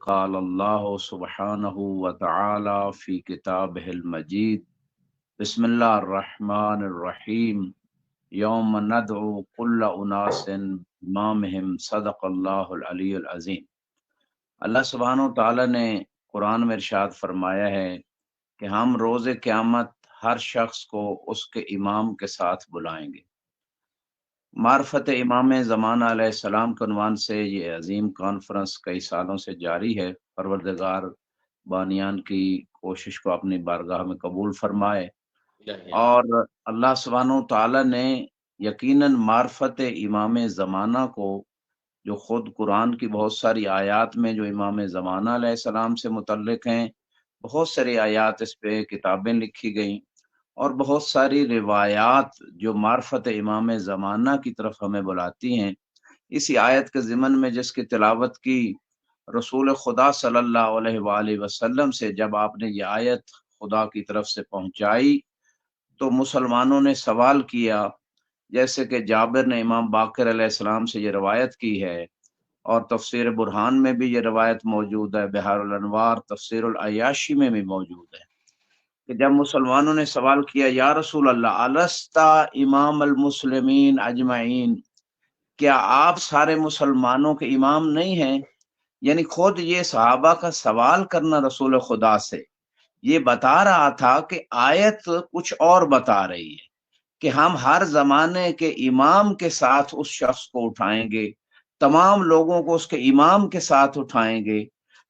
قال اللہ سبحانہ وتعالی فی کتابہ المجید بسم اللہ الرحمن الرحیم یوم ندعو کل اناس بامہم صدق اللہ العلی العظیم۔ اللہ سبحانہ وتعالی نے قرآن میں ارشاد فرمایا ہے کہ ہم روز قیامت ہر شخص کو اس کے امام کے ساتھ بلائیں گے۔ معرفت امام زمانہ علیہ السلام کے عنوان سے یہ عظیم کانفرنس کئی سالوں سے جاری ہے۔ پروردگار بانیان کی کوشش کو اپنی بارگاہ میں قبول فرمائے، اور اللہ سبحانہ تعالیٰ نے یقیناً معرفت امام زمانہ کو، جو خود قرآن کی بہت ساری آیات میں جو امام زمانہ علیہ السلام سے متعلق ہیں، بہت ساری آیات اس پہ کتابیں لکھی گئیں، اور بہت ساری روایات جو معرفت امام زمانہ کی طرف ہمیں بلاتی ہیں۔ اسی آیت کے ضمن میں جس کی تلاوت کی رسول خدا صلی اللہ علیہ وآلہ وسلم سے، جب آپ نے یہ آیت خدا کی طرف سے پہنچائی تو مسلمانوں نے سوال کیا، جیسے کہ جابر نے امام باقر علیہ السلام سے یہ روایت کی ہے، اور تفسیر برہان میں بھی یہ روایت موجود ہے، بحار الانوار تفسیر العیاشی میں بھی موجود ہے، کہ جب مسلمانوں نے سوال کیا یا رسول اللہ الستا امام المسلمین اجمعین، کیا آپ سارے مسلمانوں کے امام نہیں ہیں؟ یعنی خود یہ صحابہ کا سوال کرنا رسول خدا سے یہ بتا رہا تھا کہ آیت کچھ اور بتا رہی ہے کہ ہم ہر زمانے کے امام کے ساتھ اس شخص کو اٹھائیں گے، تمام لوگوں کو اس کے امام کے ساتھ اٹھائیں گے،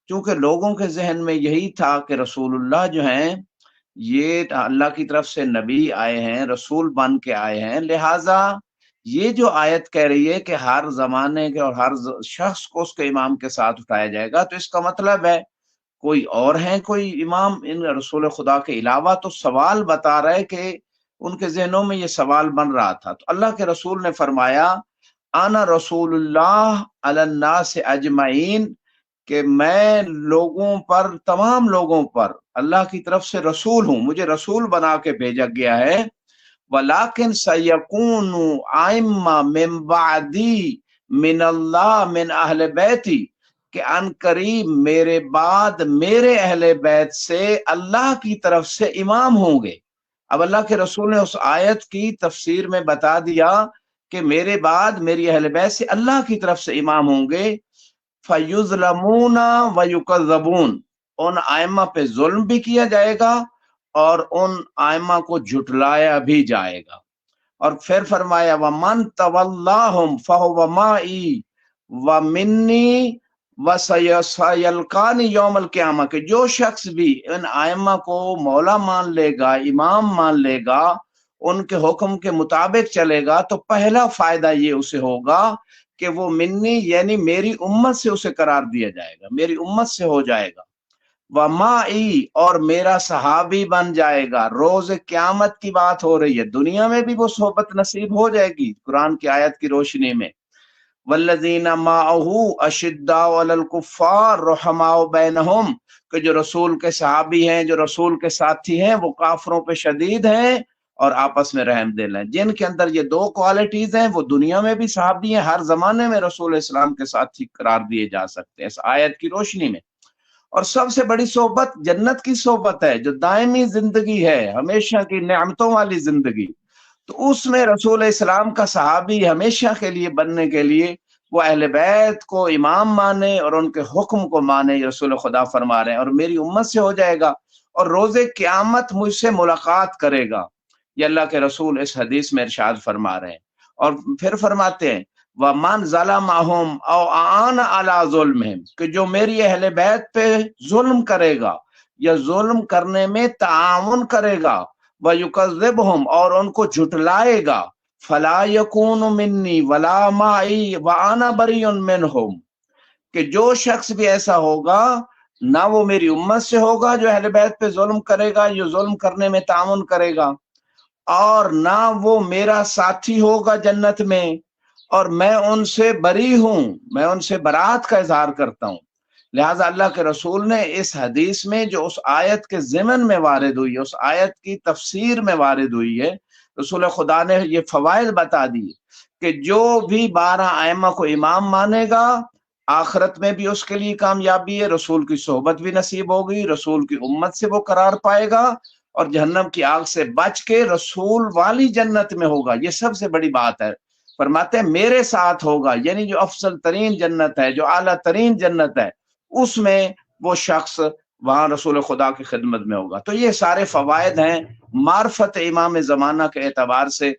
کیونکہ لوگوں کے ذہن میں یہی تھا کہ رسول اللہ جو ہیں یہ اللہ کی طرف سے نبی آئے ہیں، رسول بن کے آئے ہیں، لہٰذا یہ جو آیت کہہ رہی ہے کہ ہر زمانے کے اور ہر شخص کو اس کے امام کے ساتھ اٹھایا جائے گا، تو اس کا مطلب ہے کوئی اور ہیں کوئی امام ان رسول خدا کے علاوہ؟ تو سوال بتا رہا ہے کہ ان کے ذہنوں میں یہ سوال بن رہا تھا۔ تو اللہ کے رسول نے فرمایا انا رسول اللہ علی الناس اجمعین، کہ میں لوگوں پر، تمام لوگوں پر اللہ کی طرف سے رسول ہوں، مجھے رسول بنا کے بھیجا گیا ہے۔ ولیکن سیکون ائمہ من بعدی من اللہ من اہل بیتی، کہ ان قریب میرے بعد میرے اہل بیت سے اللہ کی طرف سے امام ہوں گے۔ اب اللہ کے رسول نے اس آیت کی تفسیر میں بتا دیا کہ میرے بعد میری اہل بیت سے اللہ کی طرف سے امام ہوں گے۔ فَيُظْلَمُونَ وَيُكَذَّبُونَ، ان آئمہ پہ ظلم بھی کیا جائے گا اور ان آئمہ کو جھٹلایا بھی جائے گا۔ اور پھر فرمایا وَمَن تَوَلَّاهُمْ فَهُوَ مَعِي وَمِنِّي وَسَيَلْقَانِي يَوْمَ الْقِيَامَةِ، کہ جو شخص بھی ان آئمہ کو مولا مان لے گا، امام مان لے گا، ان کے حکم کے مطابق چلے گا، تو پہلا فائدہ یہ اسے ہوگا کہ وہ منی یعنی میری امت سے اسے قرار دیا جائے گا، میری امت سے ہو جائے گا۔ وَمَعِي، اور میرا صحابی بن جائے گا۔ روز قیامت کی بات ہو رہی ہے، دنیا میں بھی وہ صحبت نصیب ہو جائے گی قرآن کی آیت کی روشنی میں۔ وَالَّذِينَ مَعَهُ أَشِدَّاءُ عَلَى الْكُفَّارِ رُحَمَاءُ بَيْنَهُمْ، کہ جو رسول کے صحابی ہیں، جو رسول کے ساتھی ہیں، وہ کافروں پہ شدید ہیں اور آپس میں رحم دل ہیں۔ جن کے اندر یہ دو کوالٹیز ہیں وہ دنیا میں بھی صحابی ہیں، ہر زمانے میں رسول اسلام کے ساتھی قرار دیے جا سکتے ہیں اس آیت کی روشنی میں۔ اور سب سے بڑی صحبت جنت کی صحبت ہے، جو دائمی زندگی ہے، ہمیشہ کی نعمتوں والی زندگی۔ تو اس میں رسول اسلام کا صحابی ہمیشہ کے لیے بننے کے لیے وہ اہل بیت کو امام مانے اور ان کے حکم کو مانے۔ رسول خدا فرما رہے ہیں اور میری امت سے ہو جائے گا اور روز قیامت مجھ سے ملاقات کرے گا، یہ اللہ کے رسول اس حدیث میں ارشاد فرما رہے ہیں۔ اور پھر فرماتے ہیں وَمَنْ ظَلَمَهُمْ أَوْ أَعَانَ عَلَىٰ ظُلْمِهِمْ، کہ جو میری اہل بیت پہ ظلم کرے گا یا ظلم کرنے میں تعاون کرے گا، وَيُكَذِّبْهُمْ، اور ان کو جھٹلائے گا، فَلَا يَكُونُ مِنِّي وَلَا مَعِي وَأَنَا بَرِيٌّ مِّنْهُمْ، کہ جو شخص بھی ایسا ہوگا نہ وہ میری امت سے ہوگا جو اہل بیت پہ ظلم کرے گا، جو ظلم کرنے میں تعاون کرے گا، اور نہ وہ میرا ساتھی ہوگا جنت میں، اور میں ان سے بری ہوں، میں ان سے برات کا اظہار کرتا ہوں۔ لہٰذا اللہ کے رسول نے اس حدیث میں جو اس آیت کے ضمن میں وارد ہوئی ہے، اس آیت کی تفسیر میں وارد ہوئی ہے، رسول خدا نے یہ فوائد بتا دی کہ جو بھی 12 ائمہ کو امام مانے گا آخرت میں بھی اس کے لیے کامیابی ہے، رسول کی صحبت بھی نصیب ہوگی، رسول کی امت سے وہ قرار پائے گا، اور جہنم کی آگ سے بچ کے رسول والی جنت میں ہوگا۔ یہ سب سے بڑی بات ہے۔ فرماتے ہیں میرے ساتھ ہوگا، یعنی جو افضل ترین جنت ہے، جو اعلیٰ ترین جنت ہے، اس میں وہ شخص وہاں رسول خدا کی خدمت میں ہوگا۔ تو یہ سارے فوائد ہیں معرفت امام زمانہ کے اعتبار سے،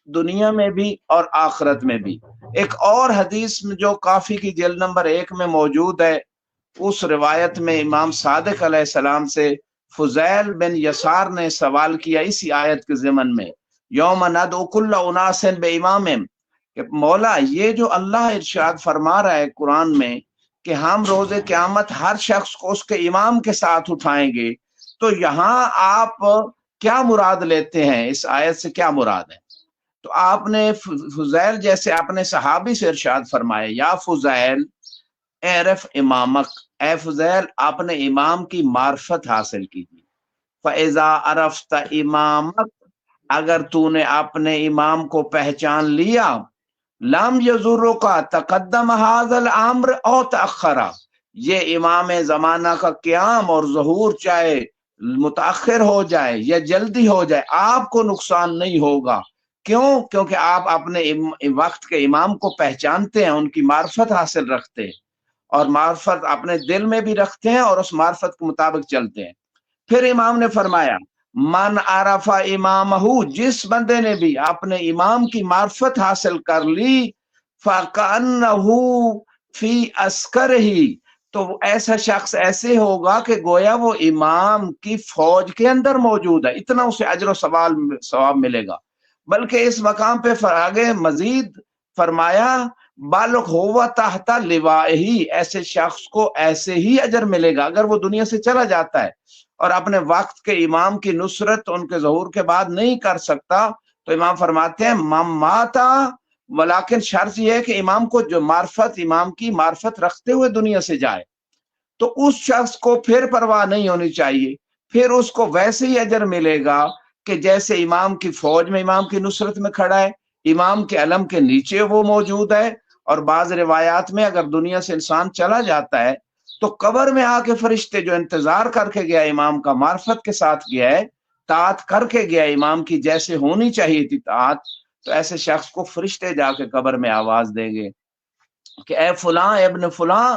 دنیا میں بھی اور آخرت میں بھی۔ ایک اور حدیث میں جو کافی کی جلد نمبر 1 میں موجود ہے، اس روایت میں امام صادق علیہ السلام سے فضیل بن یسار نے سوال کیا اسی آیت کے ضمن میں، یوم ندعو کل اناس بامامہم، کہ مولا یہ جو اللہ ارشاد فرما رہا ہے قرآن میں کہ ہم روز قیامت ہر شخص کو اس کے امام کے ساتھ اٹھائیں گے، تو یہاں آپ کیا مراد لیتے ہیں؟ اس آیت سے کیا مراد ہے؟ تو آپ نے فضیل جیسے اپنے صحابی سے ارشاد فرمائے، یا فضیل اعرف امامک، اے فضیل آپ نے امام کی معرفت حاصل کیجیے۔ فَإِذَا عَرَفْتَ امامک، اگر تو نے اپنے امام کو پہچان لیا، لم یضرک تقدم هذا الامر او تأخرا، یہ امام زمانہ کا قیام اور ظہور چاہے متاخر ہو جائے یا جلدی ہو جائے، آپ کو نقصان نہیں ہوگا۔ کیوں؟ کیونکہ آپ اپنے وقت کے امام کو پہچانتے ہیں، ان کی معرفت حاصل رکھتے ہیں، اور معرفت اپنے دل میں بھی رکھتے ہیں اور اس معرفت کے مطابق چلتے ہیں۔ پھر امام نے فرمایا من عرف امامہ، جس بندے نے بھی اپنے امام کی معرفت حاصل کر لی، فَكَأَنَّهُ فِي أَسْكَرِهِ، تو ایسا شخص ایسے ہوگا کہ گویا وہ امام کی فوج کے اندر موجود ہے، اتنا اسے اجر و ثواب ملے گا۔ بلکہ اس مقام پہ آگے مزید فرمایا بالغ ہوا تحت لوائہی، ایسے شخص کو ایسے ہی اجر ملے گا اگر وہ دنیا سے چلا جاتا ہے اور اپنے وقت کے امام کی نصرت ان کے ظہور کے بعد نہیں کر سکتا، تو امام فرماتے ہیں ماتا، ولیکن شرط یہ ہے کہ امام کو جو معرفت، امام کی معرفت رکھتے ہوئے دنیا سے جائے، تو اس شخص کو پھر پرواہ نہیں ہونی چاہیے، پھر اس کو ویسے ہی اجر ملے گا کہ جیسے امام کی فوج میں امام کی نصرت میں کھڑا ہے، امام کے علم کے نیچے وہ موجود ہے۔ اور بعض روایات میں اگر دنیا سے انسان چلا جاتا ہے تو قبر میں آ کے فرشتے جو انتظار کر کے گیا امام کا، معرفت کے ساتھ گیا ہے، طاعت کر کے گیا امام کی جیسے ہونی چاہیے تھی طاعت، تو ایسے شخص کو فرشتے جا کے قبر میں آواز دیں گے کہ اے فلاں ابن فلاں،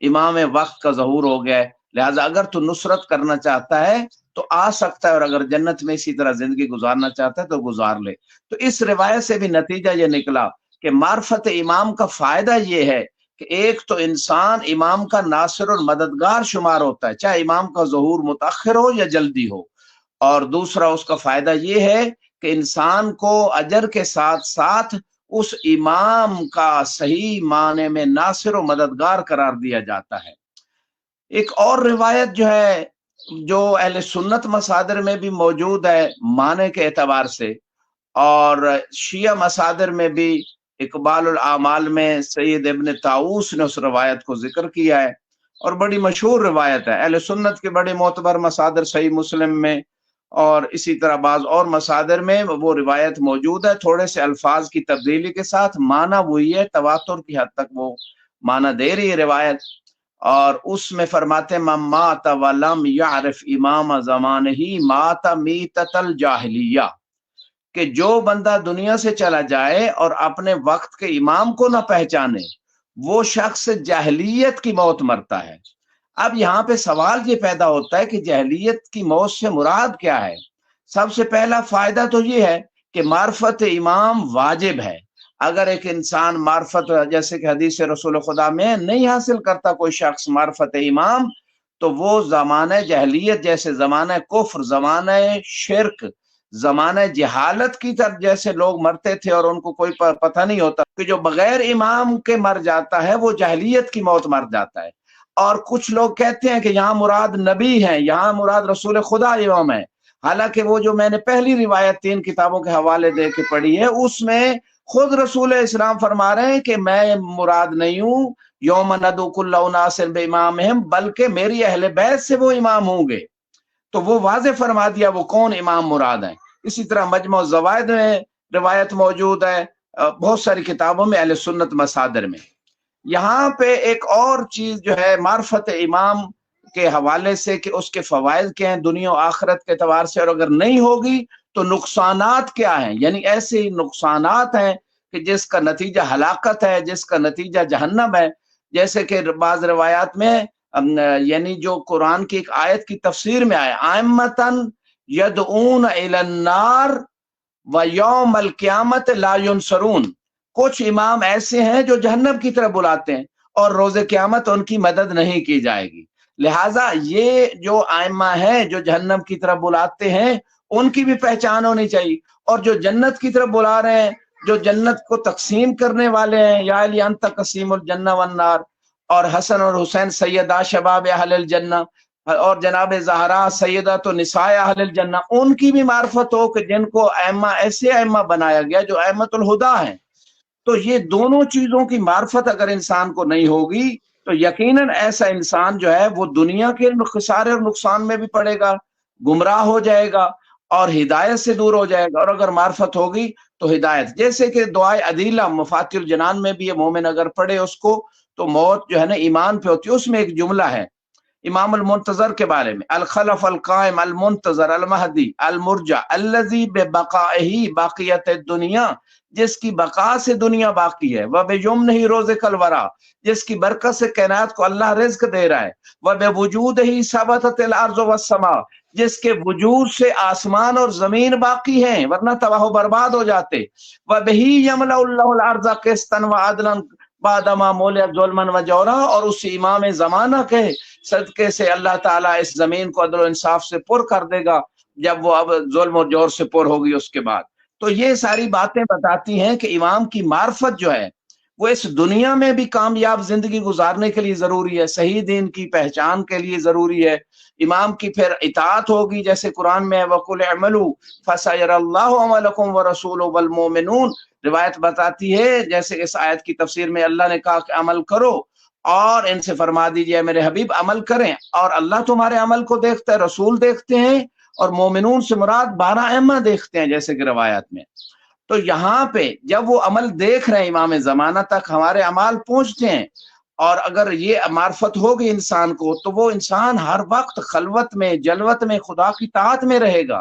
امام وقت کا ظہور ہو گیا ہے، لہٰذا اگر تو نصرت کرنا چاہتا ہے تو آ سکتا ہے، اور اگر جنت میں اسی طرح زندگی گزارنا چاہتا ہے تو گزار لے۔ تو اس روایت سے بھی نتیجہ یہ نکلا کہ معرفت امام کا فائدہ یہ ہے کہ ایک تو انسان امام کا ناصر اور مددگار شمار ہوتا ہے، چاہے امام کا ظہور متاخر ہو یا جلدی ہو، اور دوسرا اس کا فائدہ یہ ہے کہ انسان کو اجر کے ساتھ ساتھ اس امام کا صحیح معنی میں ناصر و مددگار قرار دیا جاتا ہے۔ ایک اور روایت جو ہے، جو اہل سنت مصادر میں بھی موجود ہے معنی کے اعتبار سے، اور شیعہ مصادر میں بھی اقبال الاعمال میں سید ابن طاؤس نے اس روایت کو ذکر کیا ہے، اور بڑی مشہور روایت ہے۔ اہل سنت کے بڑے معتبر مصادر صحیح مسلم میں اور اسی طرح بعض اور مصادر میں وہ روایت موجود ہے، تھوڑے سے الفاظ کی تبدیلی کے ساتھ، معنی وہی ہے، تواتر کی حد تک وہ معنی دے رہی ہے روایت۔ اور اس میں فرماتے من مات ولم یعرف امام زمانہ مات میتۃ الجاہلیہ، کہ جو بندہ دنیا سے چلا جائے اور اپنے وقت کے امام کو نہ پہچانے، وہ شخص جاہلیت کی موت مرتا ہے۔ اب یہاں پہ سوال یہ پیدا ہوتا ہے کہ جاہلیت کی موت سے مراد کیا ہے؟ سب سے پہلا فائدہ تو یہ ہے کہ معرفت امام واجب ہے۔ اگر ایک انسان معرفت، جیسے کہ حدیث رسول خدا میں نہیں حاصل کرتا کوئی شخص معرفت امام، تو وہ زمانہ جاہلیت جیسے زمانہ کفر، زمانہ شرک، زمانہ جہالت کی طرف جیسے لوگ مرتے تھے اور ان کو کوئی پتہ نہیں ہوتا، کہ جو بغیر امام کے مر جاتا ہے وہ جاہلیت کی موت مر جاتا ہے۔ اور کچھ لوگ کہتے ہیں کہ یہاں مراد نبی ہیں، یہاں مراد رسول خدا امام ہے، حالانکہ وہ جو میں نے پہلی روایت 3 کتابوں کے حوالے دے کے پڑھی ہے، اس میں خود رسول اسلام فرما رہے ہیں کہ میں مراد نہیں ہوں یوم ندعو کل اناس بامامہم، بلکہ میری اہل بیت سے وہ امام ہوں گے۔ تو وہ واضح فرما دیا وہ کون امام مراد ہیں۔ اسی طرح مجموع الزوائد میں روایت موجود ہے، بہت ساری کتابوں میں اہل سنت مصادر میں۔ یہاں پہ ایک اور چیز جو ہے معرفت امام کے حوالے سے کہ اس کے فوائد کیا ہیں دنیا و آخرت کے اعتبار سے، اور اگر نہیں ہوگی تو نقصانات کیا ہیں، یعنی ایسے نقصانات ہیں کہ جس کا نتیجہ ہلاکت ہے، جس کا نتیجہ جہنم ہے. جیسے کہ بعض روایات میں یعنی جو قرآن کی ایک آیت کی تفسیر میں آیا، ائمۃً یدعون الی النار ویوم القیامت لا ینصرون، کچھ امام ایسے ہیں جو جہنم کی طرف بلاتے ہیں اور روز قیامت ان کی مدد نہیں کی جائے گی. لہٰذا یہ جو ائمہ ہیں جو جہنم کی طرف بلاتے ہیں ان کی بھی پہچان ہونی چاہیے، اور جو جنت کی طرف بلا رہے ہیں، جو جنت کو تقسیم کرنے والے ہیں، یا علی انت قسیم الجنہ والنار، اور حسن اور حسین سیدہ شباب اہل الجنہ، اور جناب زہرا سیدۃ نساء اہل الجنہ، ان کی بھی معرفت ہو کہ جن کو ائمہ ایسے ائمہ بنایا گیا جو ائمۃ الہدیٰ ہیں. تو یہ دونوں چیزوں کی معرفت اگر انسان کو نہیں ہوگی تو یقیناً ایسا انسان جو ہے وہ دنیا کے خسارے اور نقصان میں بھی پڑے گا، گمراہ ہو جائے گا اور ہدایت سے دور ہو جائے گا. اور اگر معرفت ہوگی تو ہدایت، جیسے کہ دعائے عدیلہ مفاتیح الجنان میں بھی یہ مومن اگر پڑھے اس کو تو موت جو ہے نا ایمان پہ ہوتی ہے. اس میں ایک جملہ ہے امام المنتظر کے بارے میں، الخلف القائم المنتظر المہدی المرجع الذی ببقائہ باقیت الدنیا، جس کی بقا سے دنیا باقی ہے، وبیمنہ رزق الورا، جس کی برکت سے کائنات کو اللہ رزق دے رہا ہے، وبوجودہ ثبتت الارض والسماء، جس کے وجود سے آسمان اور زمین باقی ہیں ورنہ تباہ و برباد ہو جاتے، وبہ یملأ اللہ الارض قسطا وعدلا بعدما مولت ظلما وجورا، اور اس امام زمانہ کے صدقے سے اللہ تعالیٰ اس زمین کو عدل و انصاف سے پر کر دے گا جب وہ اب ظلم و جور سے پر ہوگی اس کے بعد. تو یہ ساری باتیں بتاتی ہیں کہ امام کی معرفت جو ہے وہ اس دنیا میں بھی کامیاب زندگی گزارنے کے لیے ضروری ہے، صحیح دین کی پہچان کے لیے ضروری ہے. امام کی پھر اطاعت ہوگی، جیسے قرآن میں وَقُلْ اعْمَلُوا فَسَيَرَى اللَّهُ عَمَلَكُمْ وَرَسُولُهُ وَالْمُؤْمِنُونَ، روایت بتاتی ہے جیسے اس آیت کی تفسیر میں اللہ نے کہا کہ عمل کرو، اور ان سے فرما دیجئے میرے حبیب عمل کریں، اور اللہ تمہارے عمل کو دیکھتا ہے، رسول دیکھتے ہیں، اور مومنون سے مراد 12 ائمہ دیکھتے ہیں جیسے کہ روایات میں. تو یہاں پہ جب وہ عمل دیکھ رہے ہیں امام زمانہ تک ہمارے اعمال پہنچتے ہیں، اور اگر یہ معرفت ہوگی انسان کو تو وہ انسان ہر وقت خلوت میں جلوت میں خدا کی طاعت میں رہے گا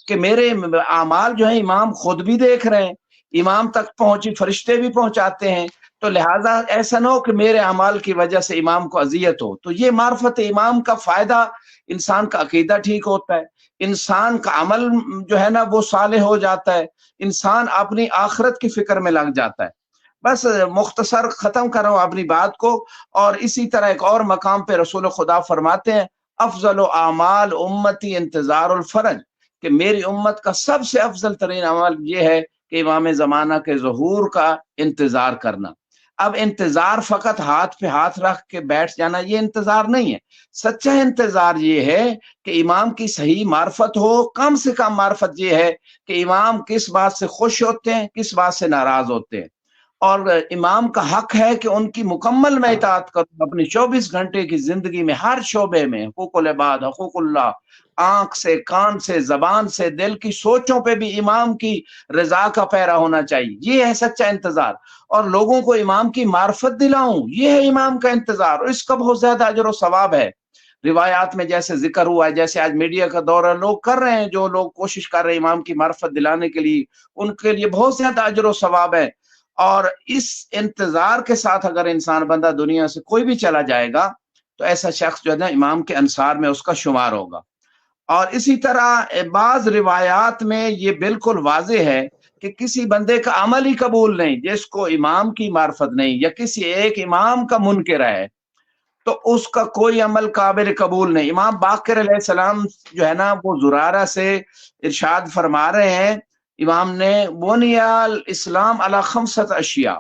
کہ میرے اعمال جو ہیں امام خود بھی دیکھ رہے ہیں، امام تک پہنچی فرشتے بھی پہنچاتے ہیں، تو لہٰذا ایسا نہ ہو کہ میرے اعمال کی وجہ سے امام کو اذیت ہو. تو یہ معرفت امام کا فائدہ، انسان کا عقیدہ ٹھیک ہوتا ہے، انسان کا عمل جو ہے نا وہ صالح ہو جاتا ہے، انسان اپنی آخرت کی فکر میں لگ جاتا ہے. بس مختصر ختم کر رہا ہوں اپنی بات کو. اور اسی طرح ایک اور مقام پہ رسول خدا فرماتے ہیں افضل اعمال امتی انتظار الفرج، کہ میری امت کا سب سے افضل ترین عمل یہ ہے کہ امام زمانہ کے ظہور کا انتظار کرنا. اب انتظار فقط ہاتھ پہ ہاتھ رکھ کے بیٹھ جانا یہ انتظار نہیں ہے. سچا انتظار یہ ہے کہ امام کی صحیح معرفت ہو. کم سے کم معرفت یہ ہے کہ امام کس بات سے خوش ہوتے ہیں، کس بات سے ناراض ہوتے ہیں، اور امام کا حق ہے کہ ان کی مکمل میں اطاعت کروں اپنی 24 گھنٹے کی زندگی میں، ہر شعبے میں، حقوق العباد، حقوق اللہ، آنکھ سے، کان سے، زبان سے، دل کی سوچوں پہ بھی امام کی رضا کا پیرا ہونا چاہیے. یہ ہے سچا انتظار. اور لوگوں کو امام کی معرفت دلاؤں، یہ ہے امام کا انتظار، اور اس کا بہت زیادہ اجر و ثواب ہے. روایات میں جیسے ذکر ہوا ہے، جیسے آج میڈیا کا دور ہے، لوگ کر رہے ہیں، جو لوگ کوشش کر رہے ہیں امام کی معرفت دلانے کے لیے، ان کے لیے بہت زیادہ اجر و ثواب ہے. اور اس انتظار کے ساتھ اگر انسان بندہ دنیا سے کوئی بھی چلا جائے گا تو ایسا شخص جو ہے نا امام کے انصار میں اس کا شمار ہوگا. اور اسی طرح بعض روایات میں یہ بالکل واضح ہے کہ کسی بندے کا عمل ہی قبول نہیں جس کو امام کی معرفت نہیں، یا کسی ایک امام کا منکر ہے تو اس کا کوئی عمل قابل قبول نہیں. امام باقر علیہ السلام جو ہے نا وہ زرارہ سے ارشاد فرما رہے ہیں، امام نے بنی الاسلام علی 5 اشیاء،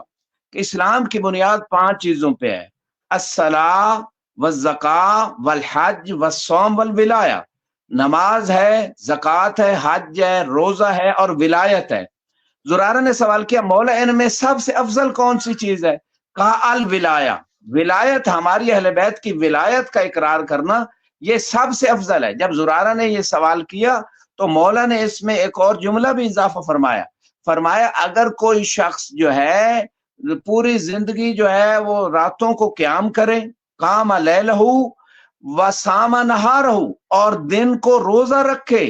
کہ اسلام کی بنیاد 5 چیزوں پہ ہے، الصلاۃ والزکاۃ والحج والصوم والولایہ، نماز ہے، زکوٰۃ ہے، حج ہے، روزہ ہے، اور ولایت ہے. زرارہ نے سوال کیا مولا ان میں سب سے افضل کون سی چیز ہے؟ کہا الولایہ، ولایت، ہماری اہل بیت کی ولایت کا اقرار کرنا یہ سب سے افضل ہے. جب زرارہ نے یہ سوال کیا تو مولا نے اس میں ایک اور جملہ بھی اضافہ فرمایا اگر کوئی شخص جو ہے پوری زندگی جو ہے وہ راتوں کو قیام کرے، قام لیلہ و سام نہارہ، اور دن کو روزہ رکھے،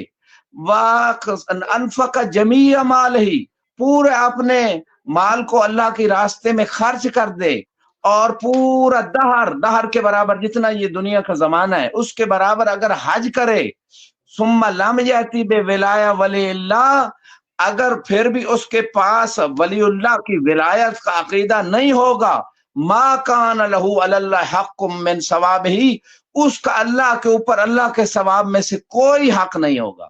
انفق جمیع مالہ، پورے اپنے مال کو اللہ کے راستے میں خرچ کر دے، اور پورا دہر کے برابر جتنا یہ دنیا کا زمانہ ہے اس کے برابر اگر حج کرے، ثم لم یاتی بولایہ ولی اللہ، اگر پھر بھی اس کے پاس ولی اللہ کی ولایت کا عقیدہ نہیں ہوگا، ما کان لہ علی اللہ حق من ثوابہ، اس کا اللہ کے اوپر اللہ کے ثواب میں سے کوئی حق نہیں ہوگا۔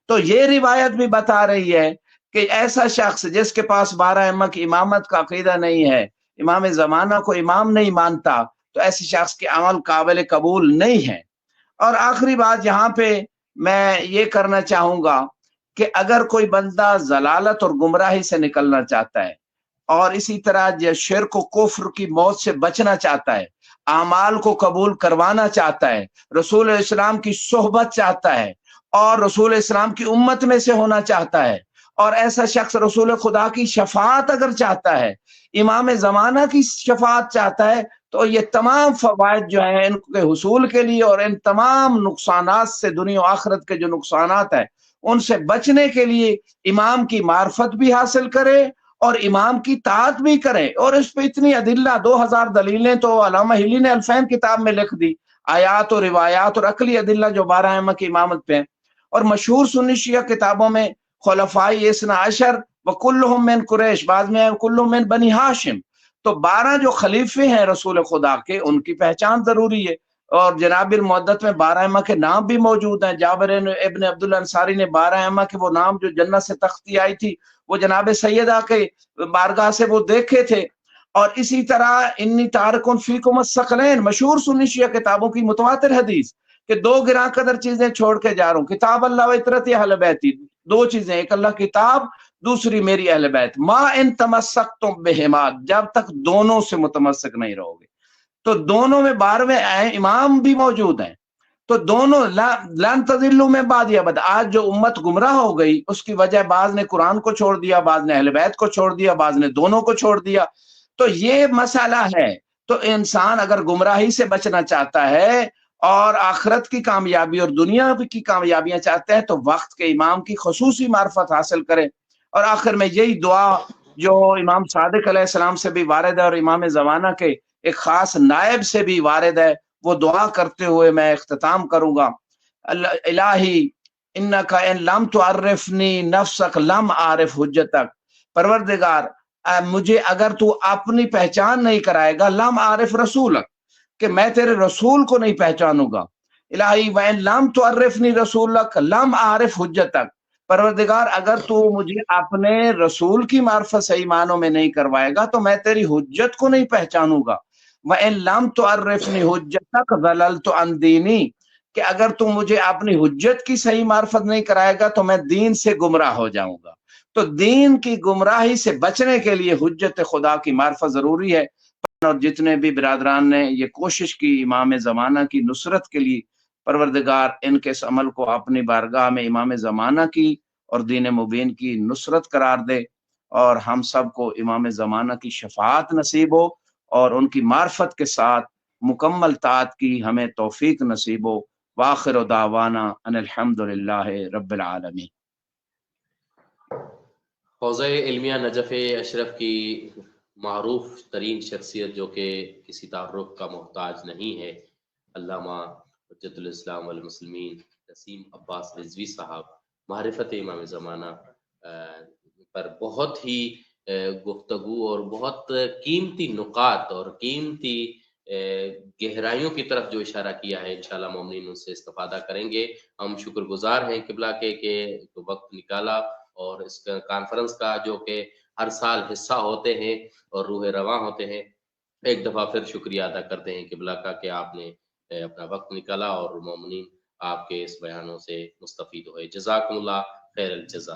تو یہ روایت بھی بتا رہی ہے کہ ایسا شخص جس کے پاس 12 ائمہ کی امامت کا عقیدہ نہیں ہے، امام زمانہ کو امام نہیں مانتا، تو ایسے شخص کے عمل قابل قبول نہیں ہے۔ اور آخری بات یہاں پہ میں یہ کرنا چاہوں گا کہ اگر کوئی بندہ ضلالت اور گمراہی سے نکلنا چاہتا ہے، اور اسی طرح شرک و کفر کی موت سے بچنا چاہتا ہے، اعمال کو قبول کروانا چاہتا ہے، رسول اسلام کی صحبت چاہتا ہے، اور رسول اسلام کی امت میں سے ہونا چاہتا ہے، اور ایسا شخص رسول خدا کی شفاعت اگر چاہتا ہے، امام زمانہ کی شفاعت چاہتا ہے، تو یہ تمام فوائد جو ہیں ان کے حصول کے لیے اور ان تمام نقصانات سے، دنیا و آخرت کے جو نقصانات ہیں ان سے بچنے کے لیے امام کی معرفت بھی حاصل کرے اور امام کی طاعت بھی کرے۔ اور اس پہ اتنی ادلہ، 2000 دلیلیں تو علامہ ہلی نے الفین کتاب میں لکھ دی، آیات و روایات اور عقلی ادلہ جو 12 ائمہ کی امامت پہ ہیں۔ اور مشہور سنی شیعہ کتابوں میں خلفائی اثنا عشر وکلہم من قریش، بعض میں کلہم من بنی ہاشم، تو 12 جو خلیفے ہیں رسول خدا کے ان کی پہچان ضروری ہے۔ اور جناب المعدت میں 12 ائمہ کے نام بھی موجود ہیں۔ جابر ابن عبداللہ انصاری نے 12 ائمہ کے وہ نام جو جنت سے تختی آئی تھی وہ جناب سیدہ کے بارگاہ سے وہ دیکھے تھے۔ اور اسی طرح انی تارکن فیکم الثقلین، مشہور سنی شیعہ کتابوں کی متواتر حدیث کہ 2 گراں قدر چیزیں چھوڑ کے جا رہا ہوں، کتاب اللہ و اطرت اہل بیتی، 2 چیزیں، ایک اللہ کی کتاب، دوسری میری اہل بیت، ما ان تمسکتم بہما، جب تک دونوں سے متمسک نہیں رہو گے۔ تو دونوں میں 12ویں امام بھی موجود ہیں، تو دونوں لن تضلوا من بعدی ابدا۔ آج جو امت گمراہ ہو گئی اس کی وجہ بعض نے قرآن کو چھوڑ دیا، بعض نے اہل بیت کو چھوڑ دیا، بعض نے دونوں کو چھوڑ دیا۔ تو یہ مسئلہ ہے۔ تو انسان اگر گمراہی سے بچنا چاہتا ہے اور آخرت کی کامیابی اور دنیا کی کامیابیاں چاہتے ہیں تو وقت کے امام کی خصوصی معرفت حاصل کرے۔ اور آخر میں یہی دعا جو امام صادق علیہ السلام سے بھی وارد ہے اور امام زمانہ کے ایک خاص نائب سے بھی وارد ہے، وہ دعا کرتے ہوئے میں اختتام کروں گا۔ الہی انکا ان لم تعرفنی نفسک لم عارف حجتک، پروردگار مجھے اگر تو اپنی پہچان نہیں کرائے گا، لم عارف رسولک، کہ میں تیرے رسول کو نہیں پہچانوں گا۔ الہی وَإِن لَمْ تُعَرِّفْنِي رَسُولَكَ لَمْ عَارِفْ حُجَّتَكَ، پروردگار اگر تو مجھے اپنے رسول کی معرفت صحیح معنوں میں نہیں کروائے گا تو میں تیری حجت کو نہیں پہچانوں گا۔ وَإِن لَمْ تُعَرِّفْنِي حُجَّتَكَ ضَلَلْتُ عَنْ دِينِي، کہ اگر تو مجھے اپنی حجت کی صحیح معرفت نہیں کرائے گا تو میں دین سے گمراہ ہو جاؤں گا۔ تو دین کی گمراہی سے بچنے کے لیے حجت خدا کی معرفت ضروری ہے۔ اور جتنے بھی برادران نے یہ کوشش کی امام زمانہ کی نصرت کے لیے، پروردگار ان کے اس عمل کو اپنی بارگاہ میں امام زمانہ کی اور دین مبین کی نصرت قرار دے، اور ہم سب کو امام زمانہ کی شفاعت نصیب ہو اور ان کی معرفت کے ساتھ مکمل طاعت کی ہمیں توفیق نصیب ہو۔ وآخر دعوانا ان الحمدللہ رب العالمین۔ حوزہ علمیہ نجف اشرف کی معروف ترین شخصیت جو کہ کسی تعارف کا محتاج نہیں ہے، علامہ حجت الاسلام والمسلمین نسیم عباس رضوی صاحب، معرفت امام زمانہ پر بہت ہی گفتگو اور بہت قیمتی نکات اور قیمتی گہرائیوں کی طرف جو اشارہ کیا ہے، انشاءاللہ مومنین ان سے استفادہ کریں گے۔ ہم شکر گزار ہیں قبلہ کے کہ وقت نکالا اور اس کانفرنس کا جو کہ ہر سال حصہ ہوتے ہیں اور روح رواں ہوتے ہیں، ایک دفعہ پھر شکریہ ادا کرتے ہیں قبلہ کا کہ آپ نے اپنا وقت نکالا اور مومنین آپ کے اس بیانوں سے مستفید ہوئے۔ جزاکم اللہ خیر الجزا۔